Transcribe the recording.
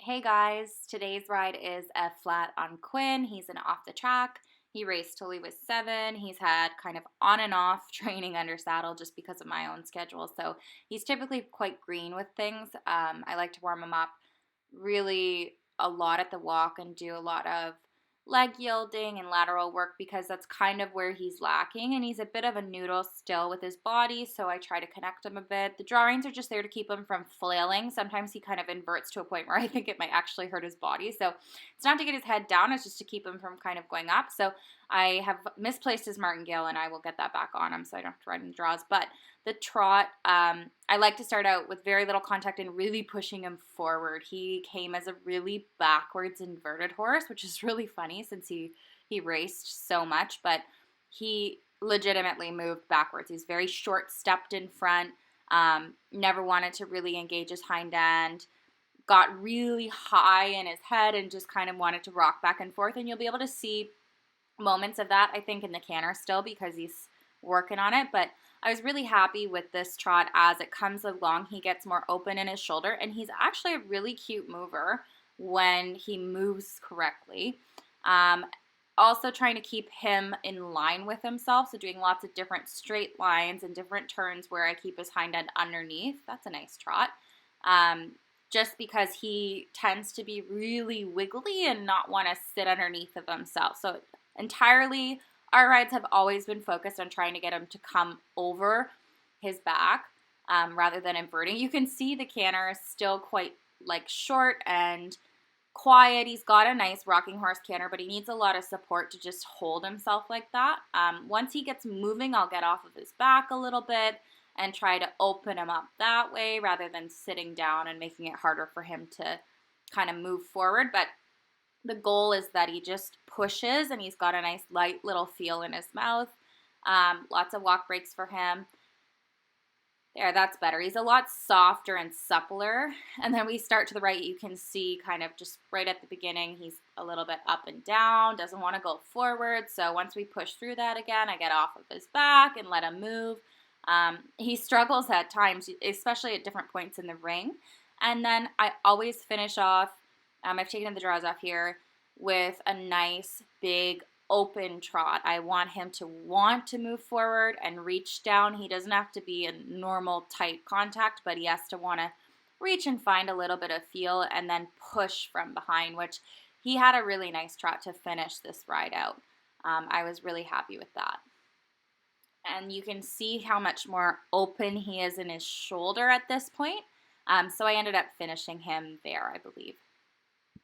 Hey guys, today's ride is a flat on Quinn. He's an off the track. He raced till he was 7. He's had kind of on and off training under saddle just because of my own schedule. So he's typically quite green with things. I like to warm him up really a lot at the walk and do a lot of leg yielding and lateral work because that's kind of where he's lacking, and he's a bit of a noodle still with his body, so I try to connect him a bit. The drawings are just there to keep him from flailing. Sometimes he kind of inverts to a point where I think it might actually hurt his body, so it's not to get his head down, it's just to keep him from kind of going up. So I have misplaced his martingale, and I will get that back on him so I don't have to ride in the draws. But the trot, I like to start out with very little contact and really pushing him forward. He came as a really backwards inverted horse, which is really funny since he raced so much, but he legitimately moved backwards. He's very short stepped in front, never wanted to really engage his hind end, got really high in his head and just kind of wanted to rock back and forth. And you'll be able to see moments of that, I think, in the canter still because he's working on it. But I was really happy with this trot as it comes along. He gets more open in his shoulder, and he's actually a really cute mover when he moves correctly. Also trying to keep him in line with himself, so doing lots of different straight lines and different turns where I keep his hind end underneath. That's a nice trot. Just because he tends to be really wiggly and not want to sit underneath of himself. So entirely, our rides have always been focused on trying to get him to come over his back rather than inverting. You can see the canter is still quite short and quiet. He's got a nice rocking horse canter, but he needs a lot of support to just hold himself like that. Once he gets moving, I'll get off of his back a little bit and try to open him up that way rather than sitting down and making it harder for him to kind of move forward. But the goal is that he just pushes, and he's got a nice light little feel in his mouth. Lots of walk breaks for him. There, that's better. He's a lot softer and suppler. And then we start to the right. You can see kind of just right at the beginning, he's a little bit up and down, doesn't want to go forward. So once we push through that again, I get off of his back and let him move. He struggles at times, especially at different points in the ring. And then I always finish off, I've taken the draws off here, with a nice big open trot. I want him to want to move forward and reach down. He doesn't have to be in normal tight contact, but he has to want to reach and find a little bit of feel and then push from behind, which he had a really nice trot to finish this ride out. I was really happy with that. And you can see how much more open he is in his shoulder at this point. So I ended up finishing him there, I believe.